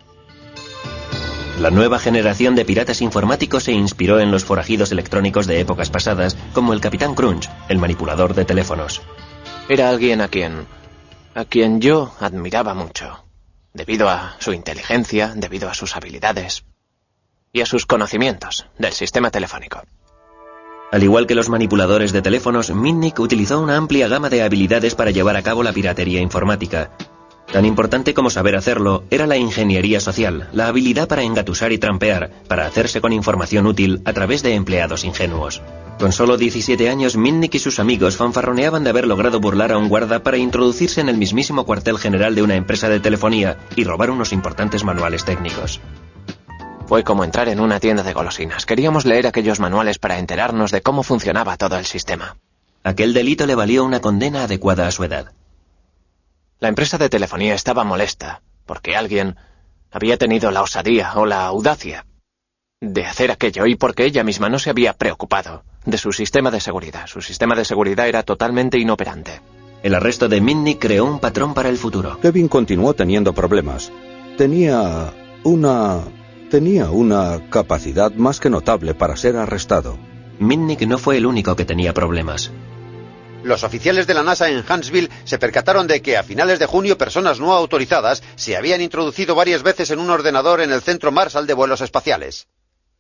Speaker 1: La nueva generación de piratas informáticos se inspiró en los forajidos electrónicos de épocas pasadas, como el Capitán Crunch, el manipulador de teléfonos.
Speaker 4: Era alguien a quien yo admiraba mucho, debido a su inteligencia, debido a sus habilidades y a sus conocimientos del sistema telefónico.
Speaker 1: Al igual que los manipuladores de teléfonos, Mitnick utilizó una amplia gama de habilidades para llevar a cabo la piratería informática. Tan importante como saber hacerlo era la ingeniería social, la habilidad para engatusar y trampear, para hacerse con información útil a través de empleados ingenuos. Con solo 17 años, Mitnick y sus amigos fanfarroneaban de haber logrado burlar a un guarda para introducirse en el mismísimo cuartel general de una empresa de telefonía y robar unos importantes manuales técnicos.
Speaker 4: Fue como entrar en una tienda de golosinas. Queríamos leer aquellos manuales para enterarnos de cómo funcionaba todo el sistema.
Speaker 1: Aquel delito le valió una condena adecuada a su edad.
Speaker 4: La empresa de telefonía estaba molesta porque alguien había tenido la osadía o la audacia de hacer aquello y porque ella misma no se había preocupado de su sistema de seguridad. Su sistema de seguridad era totalmente inoperante.
Speaker 1: El arresto de Mitnick creó un patrón para el futuro.
Speaker 6: Kevin continuó teniendo problemas. Tenía una capacidad más que notable para ser arrestado.
Speaker 1: Mitnick no fue el único que tenía problemas.
Speaker 10: Los oficiales de la NASA en Huntsville se percataron de que a finales de junio personas no autorizadas se habían introducido varias veces en un ordenador en el Centro Marshall de Vuelos Espaciales.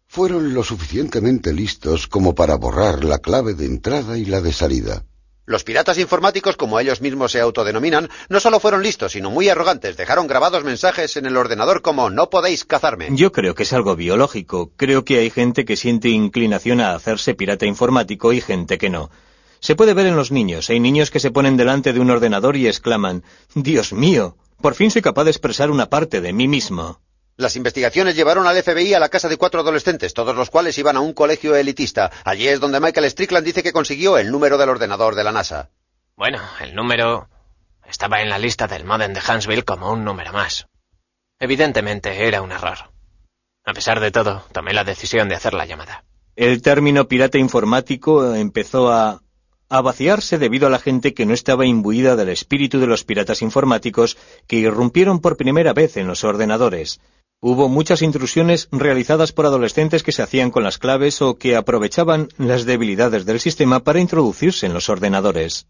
Speaker 9: Fueron lo suficientemente listos como para borrar la clave de entrada y la de salida.
Speaker 10: Los piratas informáticos, como ellos mismos se autodenominan, no solo fueron listos, sino muy arrogantes. Dejaron grabados mensajes en el ordenador como "no podéis cazarme".
Speaker 8: Yo creo que es algo biológico. Creo que hay gente que siente inclinación a hacerse pirata informático y gente que no. Se puede ver en los niños. Hay niños que se ponen delante de un ordenador y exclaman: «Dios mío, por fin soy capaz de expresar una parte de mí mismo».
Speaker 10: Las investigaciones llevaron al FBI a la casa de 4 adolescentes, todos los cuales iban a un colegio elitista. Allí es donde Michael Strickland dice que consiguió el número del ordenador de la NASA.
Speaker 4: Bueno, el número estaba en la lista del módem de Huntsville como un número más. Evidentemente era un error. A pesar de todo, tomé la decisión de hacer la llamada.
Speaker 8: El término pirata informático empezó a vaciarse debido a la gente que no estaba imbuida del espíritu de los piratas informáticos que irrumpieron por primera vez en los ordenadores. Hubo muchas intrusiones realizadas por adolescentes que se hacían con las claves o que aprovechaban las debilidades del sistema para introducirse en los ordenadores.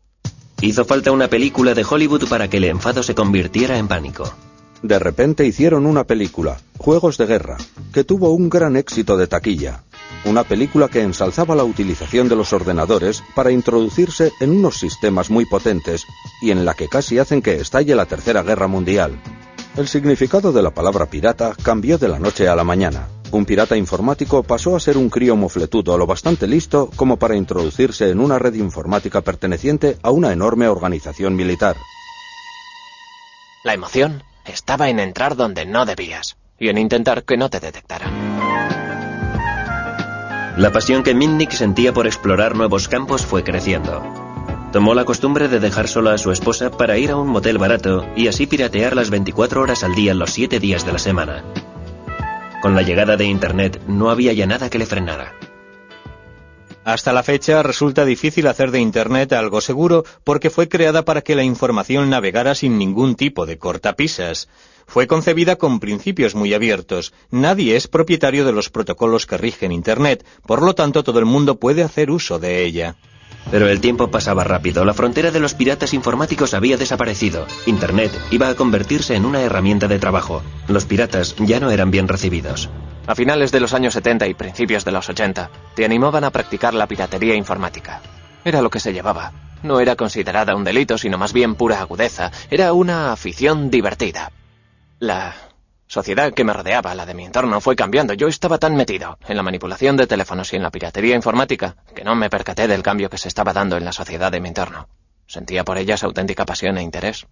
Speaker 1: Hizo falta una película de Hollywood para que el enfado se convirtiera en pánico.
Speaker 6: De repente hicieron una película, Juegos de Guerra, que tuvo un gran éxito de taquilla. Una película que ensalzaba la utilización de los ordenadores para introducirse en unos sistemas muy potentes y en la que casi hacen que estalle la Tercera Guerra Mundial. El significado de la palabra pirata cambió de la noche a la mañana. Un pirata informático pasó a ser un crío mofletudo lo bastante listo como para introducirse en una red informática perteneciente a una enorme organización militar.
Speaker 4: La emoción estaba en entrar donde no debías y en intentar que no te detectaran.
Speaker 1: La pasión que Mitnick sentía por explorar nuevos campos fue creciendo. Tomó la costumbre de dejar sola a su esposa para ir a un motel barato y así piratear las 24 horas al día los 7 días de la semana. Con la llegada de Internet no había ya nada que le frenara.
Speaker 8: Hasta la fecha resulta difícil hacer de Internet algo seguro porque fue creada para que la información navegara sin ningún tipo de cortapisas. Fue concebida con principios muy abiertos. Nadie es propietario de los protocolos que rigen Internet, por lo tanto todo el mundo puede hacer uso de ella.
Speaker 1: Pero el tiempo pasaba rápido, la frontera de los piratas informáticos había desaparecido. Internet iba a convertirse en una herramienta de trabajo. Los piratas ya no eran bien recibidos.
Speaker 4: A finales de los años 70 y principios de los 80, te animaban a practicar la piratería informática. Era lo que se llevaba. No era considerada un delito, sino más bien pura agudeza. Era una afición divertida. La sociedad que me rodeaba, la de mi entorno, fue cambiando. Yo estaba tan metido en la manipulación de teléfonos y en la piratería informática que no me percaté del cambio que se estaba dando en la sociedad de mi entorno. Sentía por ellas auténtica pasión e interés.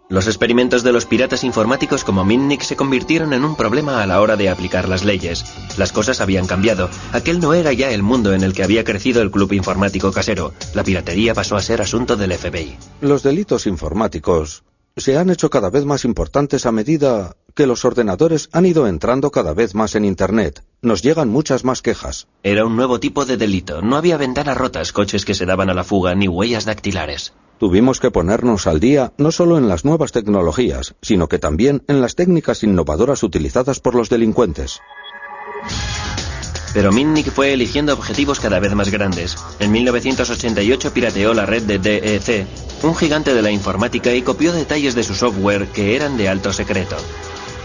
Speaker 1: Los experimentos de los piratas informáticos como Mitnick se convirtieron en un problema a la hora de aplicar las leyes. Las cosas habían cambiado. Aquel no era ya el mundo en el que había crecido el club informático casero. La piratería pasó a ser asunto del FBI.
Speaker 6: Los delitos informáticos se han hecho cada vez más importantes a medida que los ordenadores han ido entrando cada vez más en Internet. Nos llegan muchas más quejas.
Speaker 1: Era un nuevo tipo de delito. No había ventanas rotas, coches que se daban a la fuga, ni huellas dactilares.
Speaker 6: Tuvimos que ponernos al día no solo en las nuevas tecnologías, sino que también en las técnicas innovadoras utilizadas por los delincuentes.
Speaker 1: Pero Mitnick fue eligiendo objetivos cada vez más grandes. En 1988 pirateó la red de DEC, un gigante de la informática, y copió detalles de su software que eran de alto secreto.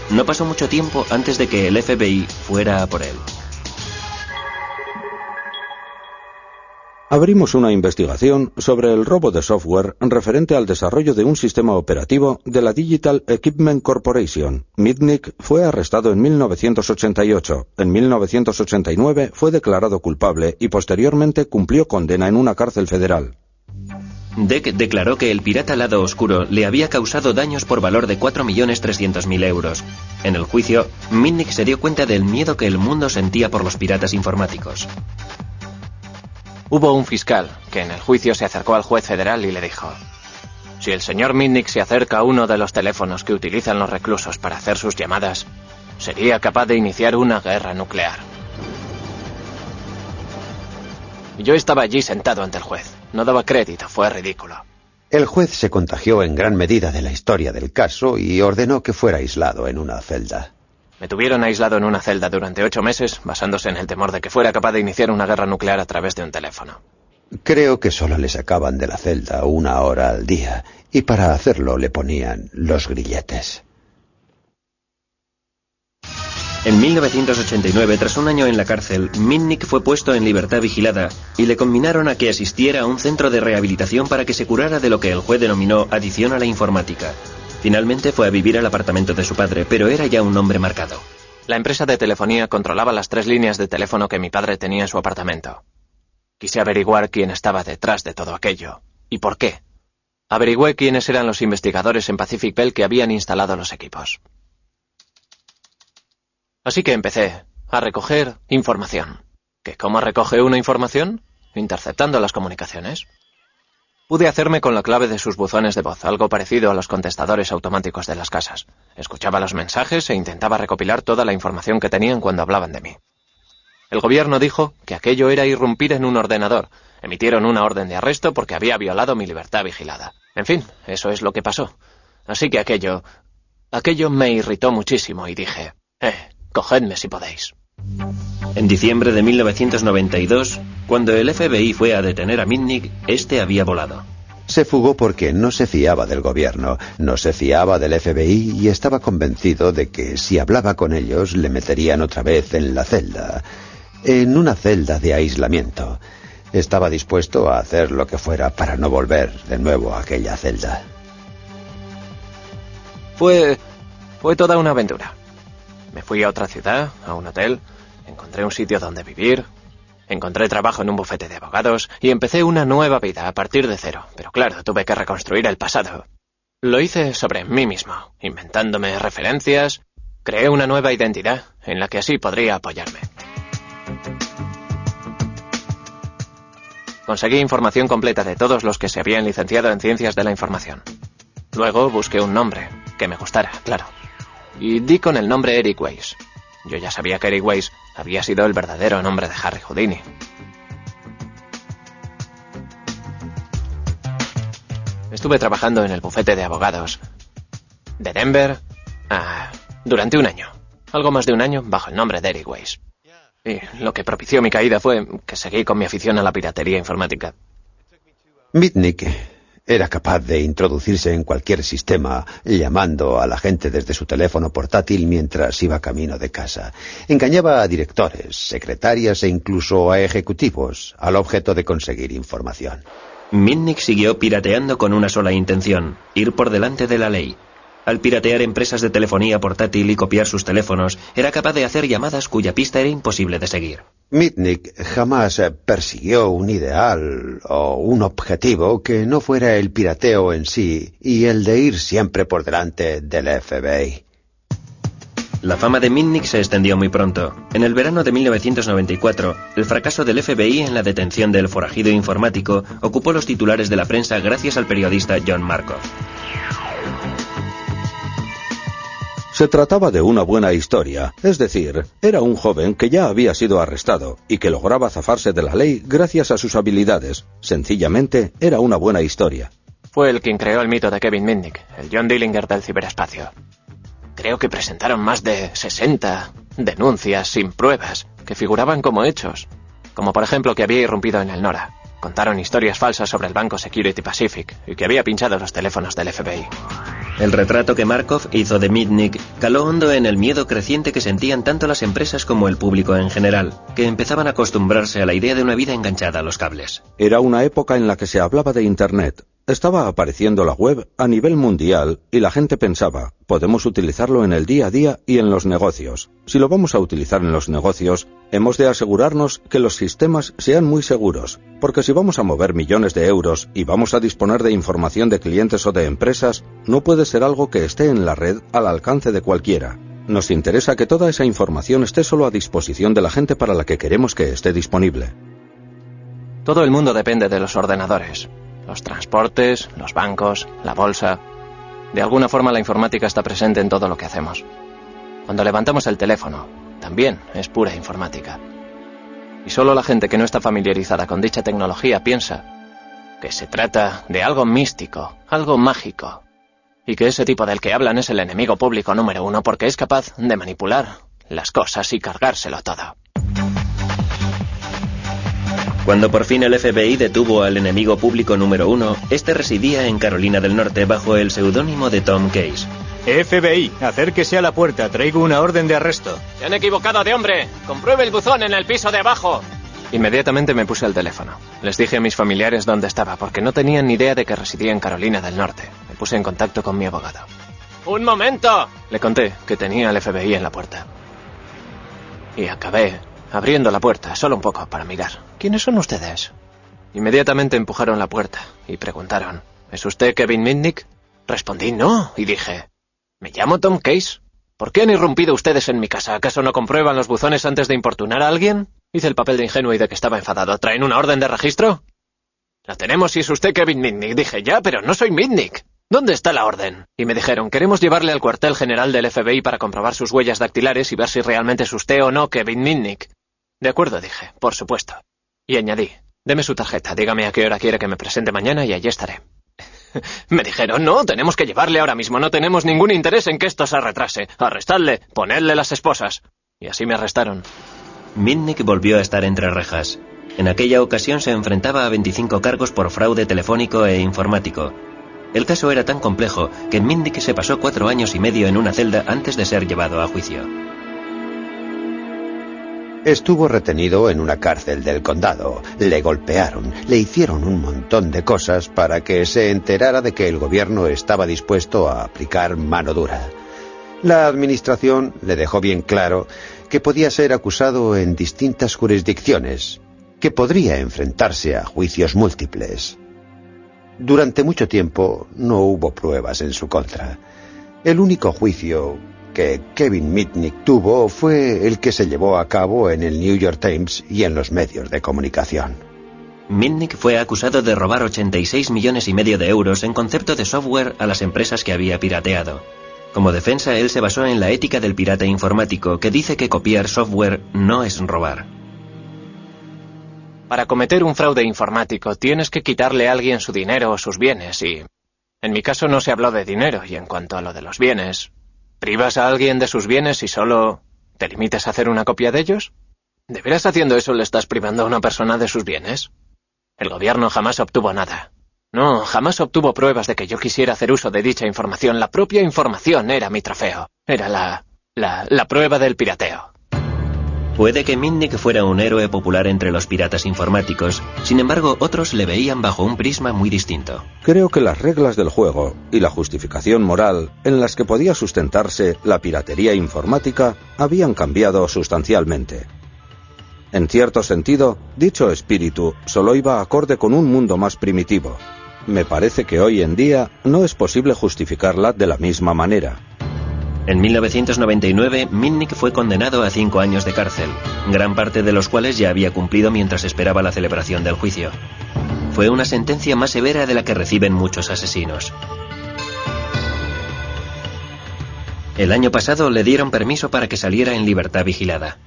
Speaker 1: No pasó mucho tiempo antes de que el FBI fuera a por él.
Speaker 6: Abrimos una investigación sobre el robo de software referente al desarrollo de un sistema operativo de la Digital Equipment Corporation. Mitnick fue arrestado en 1988. En 1989 fue declarado culpable y posteriormente cumplió condena en una cárcel federal.
Speaker 1: DEC declaró que el pirata Lado Oscuro le había causado daños por valor de 4.300.000 euros. En el juicio, Mitnick se dio cuenta del miedo que el mundo sentía por los piratas informáticos.
Speaker 4: Hubo un fiscal que en el juicio se acercó al juez federal y le dijo: si el señor Mitnick se acerca a uno de los teléfonos que utilizan los reclusos para hacer sus llamadas, sería capaz de iniciar una guerra nuclear. Yo estaba allí sentado ante el juez. No daba crédito, fue ridículo.
Speaker 10: El juez se contagió en gran medida de la historia del caso y ordenó que fuera aislado en una celda.
Speaker 4: Me tuvieron aislado en una celda durante 8 meses, basándose en el temor de que fuera capaz de iniciar una guerra nuclear a través de un teléfono.
Speaker 10: Creo que solo le sacaban de la celda 1 hora al día, y para hacerlo le ponían los grilletes.
Speaker 1: En 1989, tras un año en la cárcel, Mitnick fue puesto en libertad vigilada y le conminaron a que asistiera a un centro de rehabilitación para que se curara de lo que el juez denominó adicción a la informática. Finalmente fue a vivir al apartamento de su padre, pero era ya un hombre marcado.
Speaker 4: La empresa de telefonía controlaba las 3 líneas de teléfono que mi padre tenía en su apartamento. Quise averiguar quién estaba detrás de todo aquello y por qué. Averigüé quiénes eran los investigadores en Pacific Bell que habían instalado los equipos. Así que empecé a recoger información. ¿Que cómo recoge uno información? Interceptando las comunicaciones. Pude hacerme con la clave de sus buzones de voz, algo parecido a los contestadores automáticos de las casas. Escuchaba los mensajes e intentaba recopilar toda la información que tenían cuando hablaban de mí. El gobierno dijo que aquello era irrumpir en un ordenador. Emitieron una orden de arresto porque había violado mi libertad vigilada. En fin, eso es lo que pasó. Así que aquello me irritó muchísimo y dije: cogedme si podéis.
Speaker 1: En diciembre de 1992, cuando el FBI fue a detener a Mitnick, este había volado.
Speaker 10: Se fugó porque no se fiaba del gobierno, no se fiaba del FBI y estaba convencido de que si hablaba con ellos le meterían otra vez en la celda, en una celda de aislamiento. Estaba dispuesto a hacer lo que fuera para no volver de nuevo a aquella celda.
Speaker 4: Fue toda una aventura. Me fui a otra ciudad, a un hotel, encontré un sitio donde vivir, encontré trabajo en un bufete de abogados y empecé una nueva vida a partir de cero. Pero claro, tuve que reconstruir el pasado. Lo hice sobre mí mismo, inventándome referencias. Creé una nueva identidad en la que así podría apoyarme. Conseguí información completa de todos los que se habían licenciado en ciencias de la información. Luego busqué un nombre que me gustara, claro. Y di con el nombre Eric Weiss. Yo ya sabía que Eric Weiss había sido el verdadero nombre de Harry Houdini. Estuve trabajando en el bufete de abogados de Denver durante un año. Algo más de un año bajo el nombre de Eric Weiss. Y lo que propició mi caída fue que seguí con mi afición a la piratería informática.
Speaker 10: Mitnick era capaz de introducirse en cualquier sistema llamando a la gente desde su teléfono portátil mientras iba camino de casa. Engañaba a directores, secretarias e incluso a ejecutivos al objeto de conseguir información.
Speaker 1: Mitnick siguió pirateando con una sola intención: ir por delante de la ley. Al piratear empresas de telefonía portátil y copiar sus teléfonos, era capaz de hacer llamadas cuya pista era imposible de seguir.
Speaker 10: Mitnick jamás persiguió un ideal o un objetivo que no fuera el pirateo en sí y el de ir siempre por delante del FBI.
Speaker 1: La fama de Mitnick se extendió muy pronto. En el verano de 1994, el fracaso del FBI en la detención del forajido informático ocupó los titulares de la prensa gracias al periodista John Markoff.
Speaker 6: Se trataba de una buena historia, es decir, era un joven que ya había sido arrestado y que lograba zafarse de la ley gracias a sus habilidades. Sencillamente, era una buena historia.
Speaker 4: Fue el quien creó el mito de Kevin Mitnick, el John Dillinger del ciberespacio. Creo que presentaron más de 60 denuncias sin pruebas que figuraban como hechos, como por ejemplo que había irrumpido en el NORA. Contaron historias falsas sobre el banco Security Pacific y que había pinchado los teléfonos del FBI.
Speaker 1: El retrato que Markoff hizo de Mitnick caló hondo en el miedo creciente que sentían tanto las empresas como el público en general, que empezaban a acostumbrarse a la idea de una vida enganchada a los cables.
Speaker 6: Era una época en la que se hablaba de Internet. Estaba apareciendo la web a nivel mundial y la gente pensaba, podemos utilizarlo en el día a día y en los negocios. Si lo vamos a utilizar en los negocios, hemos de asegurarnos que los sistemas sean muy seguros, porque si vamos a mover millones de euros y vamos a disponer de información de clientes o de empresas, no puede ser algo que esté en la red al alcance de cualquiera. Nos interesa que toda esa información esté solo a disposición de la gente para la que queremos que esté disponible.
Speaker 4: Todo el mundo depende de los ordenadores. Los transportes, los bancos, la bolsa. De alguna forma la informática está presente en todo lo que hacemos. Cuando levantamos el teléfono, también es pura informática. Y solo la gente que no está familiarizada con dicha tecnología piensa que se trata de algo místico, algo mágico, y que ese tipo del que hablan es el enemigo público número 1 porque es capaz de manipular las cosas y cargárselo todo.
Speaker 1: Cuando por fin el FBI detuvo al enemigo público número 1, este residía en Carolina del Norte bajo el seudónimo de Tom Case.
Speaker 8: FBI, acérquese a la puerta, traigo una orden de arresto.
Speaker 5: Se han equivocado de hombre. Compruebe el buzón en el piso de abajo.
Speaker 4: Inmediatamente me puse al teléfono. Les dije a mis familiares dónde estaba, porque no tenían ni idea de que residía en Carolina del Norte. Me puse en contacto con mi abogado.
Speaker 5: ¡Un momento!
Speaker 4: Le conté que tenía al FBI en la puerta. Y acabé abriendo la puerta, solo un poco, para mirar. ¿Quiénes son ustedes? Inmediatamente empujaron la puerta y preguntaron, ¿es usted Kevin Mitnick? Respondí, no, y dije, me llamo Tom Case. ¿Por qué han irrumpido ustedes en mi casa? ¿Acaso no comprueban los buzones antes de importunar a alguien? Hice el papel de ingenuo y de que estaba enfadado. ¿Traen una orden de registro? La tenemos si es usted Kevin Mitnick. Dije, ya, pero no soy Mitnick. ¿Dónde está la orden? Y me dijeron, queremos llevarle al cuartel general del FBI para comprobar sus huellas dactilares y ver si realmente es usted o no Kevin Mitnick. De acuerdo, dije, por supuesto. Y añadí, deme su tarjeta, dígame a qué hora quiere que me presente mañana y allí estaré. Me dijeron, no, tenemos que llevarle ahora mismo, no tenemos ningún interés en que esto se retrase. Arrestadle, ponedle las esposas. Y así me arrestaron.
Speaker 1: Mitnick volvió a estar entre rejas. En aquella ocasión se enfrentaba a 25 cargos por fraude telefónico e informático. El caso era tan complejo que Mitnick se pasó 4 años y medio en una celda antes de ser llevado a juicio.
Speaker 10: Estuvo retenido en una cárcel del condado. Le golpearon, le hicieron un montón de cosas para que se enterara de que el gobierno estaba dispuesto a aplicar mano dura. La administración le dejó bien claro que podía ser acusado en distintas jurisdicciones, que podría enfrentarse a juicios múltiples. Durante mucho tiempo no hubo pruebas en su contra. El único juicio que Kevin Mitnick tuvo fue el que se llevó a cabo en el New York Times y en los medios de comunicación.
Speaker 1: Mitnick fue acusado de robar 86,5 millones de euros en concepto de software a las empresas que había pirateado. Como defensa, él se basó en la ética del pirata informático, que dice que copiar software no es robar.
Speaker 4: Para cometer un fraude informático tienes que quitarle a alguien su dinero o sus bienes y... En mi caso no se habló de dinero y en cuanto a lo de los bienes... ¿Privas a alguien de sus bienes y solo te limitas a hacer una copia de ellos? ¿De veras haciendo eso le estás privando a una persona de sus bienes? El gobierno jamás obtuvo nada. No, jamás obtuvo pruebas de que yo quisiera hacer uso de dicha información. La propia información era mi trofeo. Era la prueba del pirateo.
Speaker 1: Puede que Mitnick fuera un héroe popular entre los piratas informáticos, sin embargo, otros le veían bajo un prisma muy distinto.
Speaker 6: Creo que las reglas del juego y la justificación moral en las que podía sustentarse la piratería informática habían cambiado sustancialmente. En cierto sentido, dicho espíritu solo iba acorde con un mundo más primitivo. Me parece que hoy en día no es posible justificarla de la misma manera.
Speaker 1: En 1999, Mitnick fue condenado a 5 años de cárcel, gran parte de los cuales ya había cumplido mientras esperaba la celebración del juicio. Fue una sentencia más severa de la que reciben muchos asesinos. El año pasado le dieron permiso para que saliera en libertad vigilada.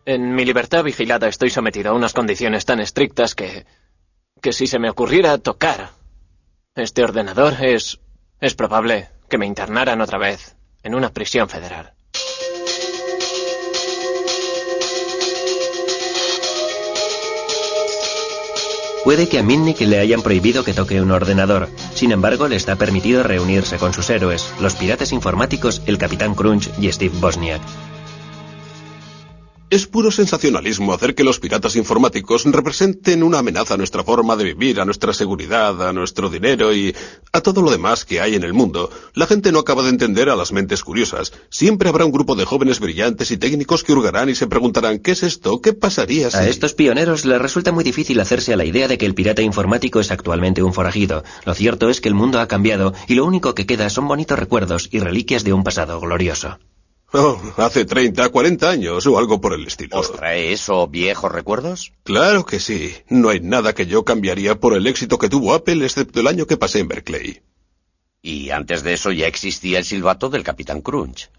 Speaker 4: En mi libertad vigilada estoy sometido a unas condiciones tan estrictas que si se me ocurriera tocar este ordenador es probable que me internaran otra vez en una prisión federal.
Speaker 1: Puede que a Mitnick le hayan prohibido que toque un ordenador. Sin embargo, le está permitido reunirse con sus héroes, los piratas informáticos, el Capitán Crunch y Steve Wozniak.
Speaker 2: Es puro sensacionalismo hacer que los piratas informáticos representen una amenaza a nuestra forma de vivir, a nuestra seguridad, a nuestro dinero y a todo lo demás que hay en el mundo. La gente no acaba de entender a las mentes curiosas. Siempre habrá un grupo de jóvenes brillantes y técnicos que hurgarán y se preguntarán ¿qué es esto? ¿Qué pasaría si...?
Speaker 1: A estos pioneros les resulta muy difícil hacerse a la idea de que el pirata informático es actualmente un forajido. Lo cierto es que el mundo ha cambiado y lo único que queda son bonitos recuerdos y reliquias de un pasado glorioso.
Speaker 2: Oh, hace 30, 40 años o algo por el estilo.
Speaker 3: ¿Os trae eso viejos recuerdos?
Speaker 2: Claro que sí. No hay nada que yo cambiaría por el éxito que tuvo Apple, excepto el año que pasé en Berkeley.
Speaker 3: Y antes de eso ya existía el silbato del Capitán Crunch.